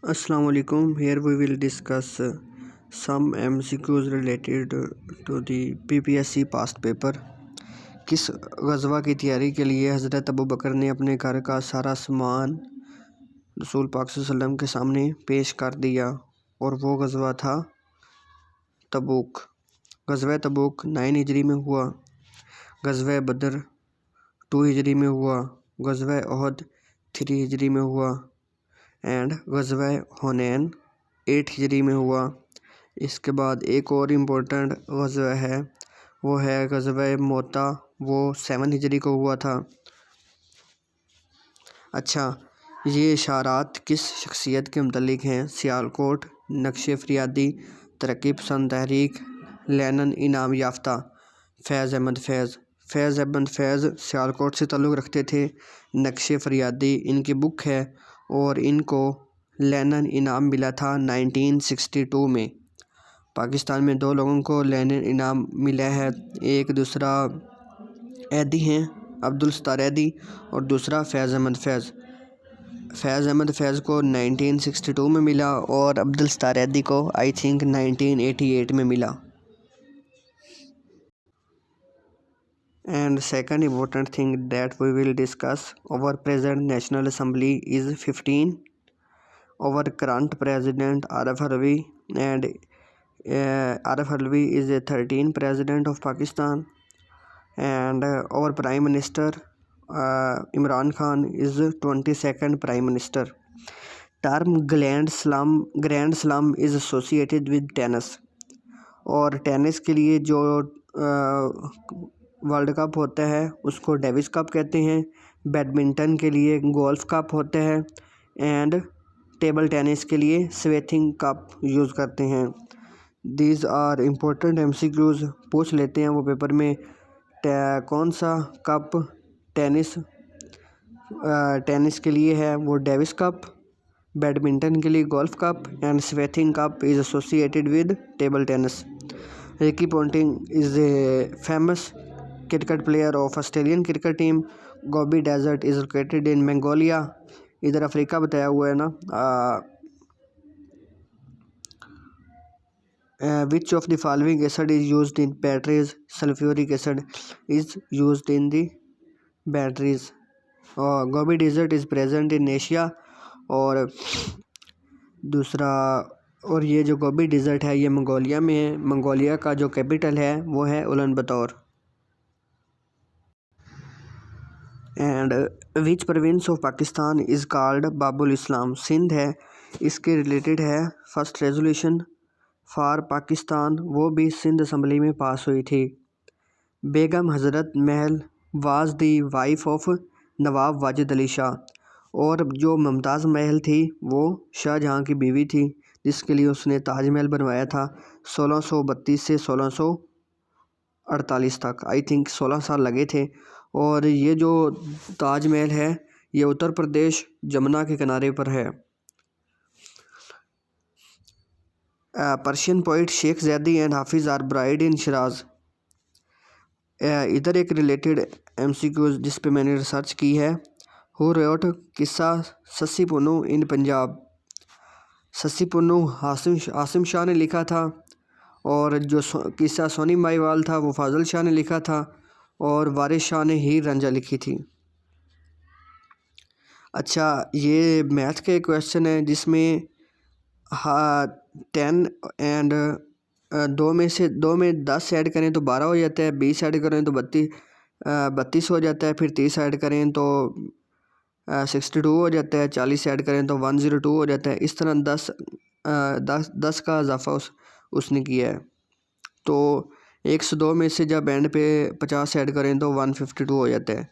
Assalamu alaikum. Here we will discuss some MCQs related to the PPSC past paper. किस गज़वा की तैयारी के लिए हज़रत अबू बकर ने अपने घर का सारा सामान रसूल पाक सल्लल्लाहु अलैहि वसल्लम के सामने पेश कर दिया, और वो गज़वा था तबूक। गज़वा तबूक 9 हिजरी में हुआ। गज़वा बदर 2 हिजरी में हुआ। गज़वा ओहद 3 हिजरी में हुआ एंड गज़वा हुनैन 8 हिजरी में हुआ। इसके बाद एक और इम्पोर्टेंट गज़वा है, वो है गज़वा मोता, वो 7 हिजरी को हुआ था। अच्छा, ये इशारात किस शख्सियत के मुतल्लिक हैं? सियालकोट, नक्शे फरियादी, तरक्की पसंद तहरीक, लेनिन इनाम याफ्ता। फैज़ अहमद फैज़ सियालकोट से ताल्लुक़ रखते थे। नक्शे फरियादी इनकी बुक है और इनको लेनिन इनाम मिला था 1962 में। पाकिस्तान में 2 लोगों को लेनिन इनाम मिला है, एक दूसरा ऐदी हैं अब्दुल सत्तार ऐदी और दूसरा फैज़ अहमद फैज़ को 1962 में मिला और अब्दुल सत्तार ऐदी को आई थिंक 1988 में मिला। And second important thing that we will discuss, our present National Assembly is 15. Our current president Arif Alvi, and Arif Alvi is a 13th president of Pakistan, and our prime minister Imran Khan is 22nd prime minister. Term Grand Slam is associated with tennis, और tennis के लिए जो world cup होता है उसको Davis cup कहते हैं। Badminton के लिए गोल्फ कप होता है एंड टेबल टेनिस के लिए स्वेथिंग कप यूज़ करते हैं। दीज आर इम्पोर्टेंट MCQs, पूछ लेते हैं वो पेपर में। कौन सा कप टेनिस के लिए है? वो डेविस कप। बैडमिंटन के लिए golf cup and Swaythling cup is associated with table tennis. Ricky Ponting is a famous cricket player of Australian cricket team. Gobi desert is located in Mongolia, इधर Africa बताया हुआ है ना। Which of the following acid is used in batteries? Sulphuric acid is used in the batteries. Gobi desert is present in Asia, और दूसरा, और ये जो गोबी डेजर्ट है ये मंगोलिया में है। मंगोलिया का जो कैपिटल है वो है Ulaanbaatar. And which province of Pakistan is called Babul Islam? Sindh है, इसके रिलेटेड है फर्स्ट रेजोल्यूशन फॉर पाकिस्तान, वो भी सिंध असम्बली में पास हुई थी। बेगम हज़रत महल वाज दी वाइफ ऑफ नवाब वाजिद अली शाह, और जो मुमताज़ महल थी वो शाहजहाँ की बीवी थी, जिसके लिए उसने ताजमहल बनवाया था 1632 से 1648 तक। आई थिंक 16 साल लगे थे। और ये जो ताजमहल है ये उत्तर प्रदेश जमुना के किनारे पर है। Persian poet Sheikh Zaidi and Hafiz are buried in Shiraz. इधर एक रिलेटेड MCQ जिस पे मैंने रिसर्च की है। हु रोट किस्सा सस्सी पुन्नू इन पंजाब? सस्सी पुन्नू हासिम शाह ने लिखा था, और जो किस्सा सोनी माहीवाल था वो फाजल शाह ने लिखा था, और वारिस शाह ने हीर रंजा लिखी थी। अच्छा, ये मैथ के क्वेश्चन है जिसमें 10 एंड 2 में 10 ऐड करें तो 12 हो जाता है, 20 ऐड करें तो 32 हो जाता है, फिर 30 ऐड करें तो 62 हो जाता है, 40 ऐड करें तो 102 हो जाता है। इस तरह 10 का इजाफा उसने किया है। तो 102 में से जब एंड पे 50 ऐड करें तो 152 हो जाता है।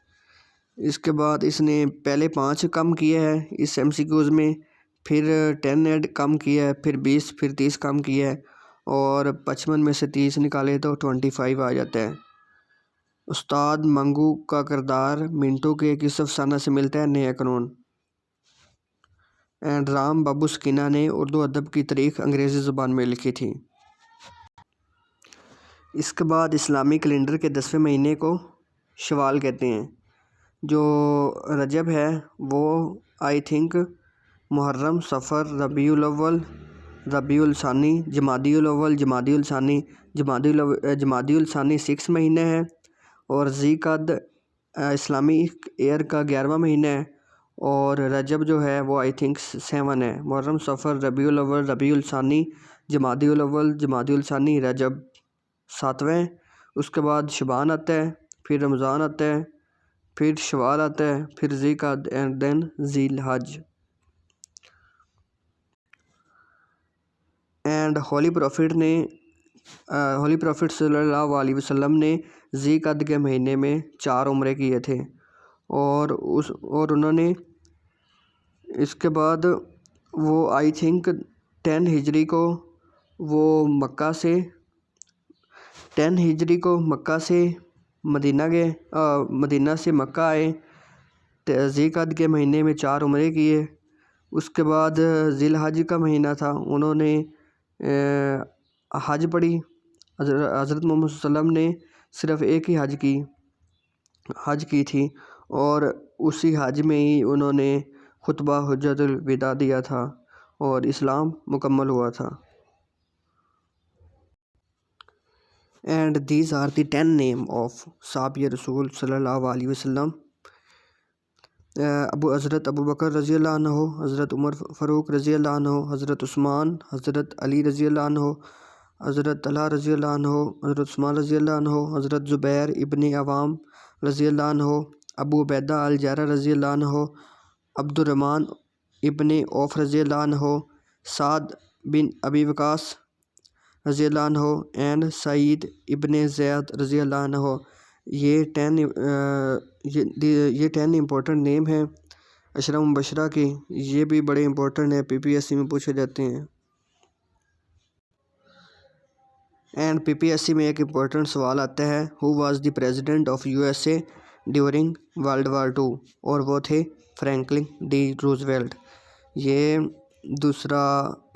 इसके बाद इसने पहले 5 कम किया है इस MCQs में, फिर 10 ऐड कम किया है, फिर 20, फिर 30 कम किया है, और 55 में से 30 निकाले तो 25 आ जाता है। उस्ताद मंगू का किरदार मिंटू के किस अफसाना से मिलता है? नया कानून। एंड राम बाबू स्किना ने उर्दू अदब की तारीख अंग्रेज़ी ज़ुबान में लिखी थी। इसके बाद इस्लामी कैलेंडर के 10वें महीने को शवाल कहते हैं। जो रजब है वो आई थिंक मुहर्रम, सफ़र, रबीउल अव्वल, रबीउल सानी, जमादियुल अव्वल, जमादियुल सानी। जमादियुल सानी 6 महीने है और ज़ीक़द इस्लामिक ईयर का 11वां महीना है और रजब जो है वो आई थिंक 7 है। मुहर्रम, सफ़र, रबीउल अव्वल, रबीउल सानी, जमादियुल अव्वल, जमादियुल सानी, रजब 7वें। उसके बाद शबान आता है, फिर रमज़ान आता है, फिर शवाल आता है, फिर ज़ीक़द एंड देन ज़ील हज। एंड होली प्रॉफिट सल्लल्लाहु अलैहि वसल्लम ने ज़ीक़द के महीने में 4 उम्रे किए थे और उन्होंने इसके बाद वो आई थिंक 10 हिजरी को वो मक्का से मदीना गए, मदीना से मक्का आए। ज़ीक़द के महीने में 4 उम्रे किए। उसके बाद ज़िल हज का महीना था, उन्होंने हज पढ़ी। हज़रत मोहम्मद सल्लल्लाहु अलैहि वसल्लम ने सिर्फ़ एक ही हज की थी और उसी हज में ही उन्होंने खुतबा हुज्जतुल विदा दिया था और इस्लाम मुकम्मल हुआ था। And these are the 10 name of साहबे रसूल सल्लल्लाहु अलैहि वसल्लम। हज़रत अबू बकर रज़ी अल्लाह अन्हु, हज़रत उमर फ़ारूक रज़ी अल्लाह अन्हु, हज़रत उस्मान, हज़रत अली रज़ी अल्लाह अन्हु, हज़रत तलहा रज़ी अल्लाह अन्हु, हज़रत उस्मान रज़ी अल्लाह अन्हु, हज़रत ज़ुबैर इब्न अवाम रज़ी अल्लाह अन्हु, अबू उबैदा अल जर्राह रज़ी अल्लाह अन्हु, अब्दुर्रहमान इब्न औफ़ रज़ी अल्लाह अन्हु, साद बिन अबी वक़ास रज़ी अल्लाह अन्हु एंड सईद इब्न ज़ैद रज़ी अल्लाह अन्हु। ये 10 इम्पोर्टेंट नेम हैं अशरा मुबशरा के। ये भी बड़े इम्पोर्टेंट हैं, पीपीएससी में पूछे जाते हैं। एंड पीपीएससी में एक इम्पोर्टेंट सवाल आता है, who was the president of USA during world war 2, और वो थे फ्रैंकलिन डी रूज़वेल्ट। ये दूसरा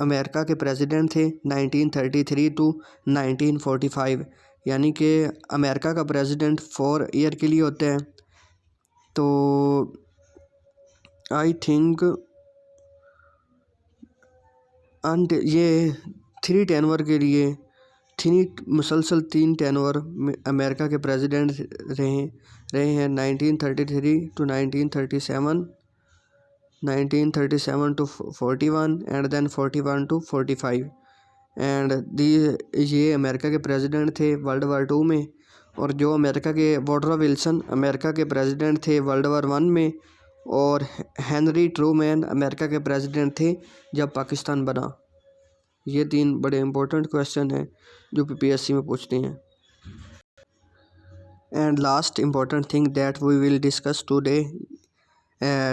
अमेरिका के प्रेसिडेंट थे 1933 टू 1945, यानी कि अमेरिका का प्रेसिडेंट 4 ईयर के लिए होता है। तो आई थिंक ये 3 टेनवर के लिए मुसलसल 3 टेनवर अमेरिका के प्रेसिडेंट रहे हैं 1933 to 1937, 1937 to 41 and then 41 to 45। And ये अमेरिका के प्रेसिडेंट थे वर्ल्ड वार 2 में। और जो अमेरिका के वुडरो विल्सन अमेरिका के प्रेसिडेंट थे वर्ल्ड वार 1 में, और हेनरी ट्रूमैन अमेरिका के प्रेसिडेंट थे जब पाकिस्तान बना। ये 3 बड़े इंपॉर्टेंट क्वेश्चन हैं जो पीपीएससी में पूछते हैं। And last important thing that we will discuss today,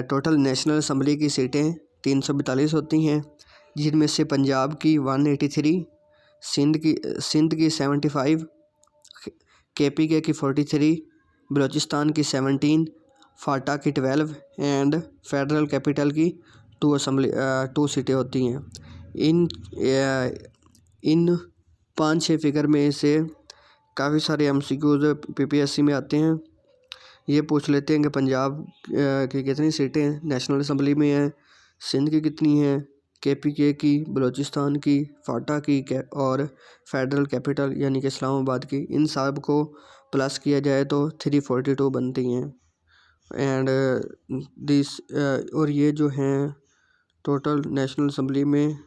total national assembly की सीटें 342 होती हैं, जिनमें से पंजाब की 183, सिंध की 75, केपीके की 43, बलूचिस्तान की 17, फाटा की 12 एंड फेडरल कैपिटल की 2 सीटें होती हैं। इन 5-6 फिगर में से काफ़ी सारे एमसीक्यूज़ पीपीएससी में आते हैं। ये पूछ लेते हैं कि पंजाब की कितनी सीटें नेशनल असम्बली में हैं, सिंध की कितनी हैं, केपीके की, बलूचिस्तान की, फाटा की और फेडरल कैपिटल यानी कि इस्लामाबाद की। इन सब को प्लस किया जाए तो 342 बनती हैं। एंड और ये जो हैं टोटल नेशनल असम्बली में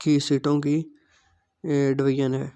की सीटों की डिवीज़न है।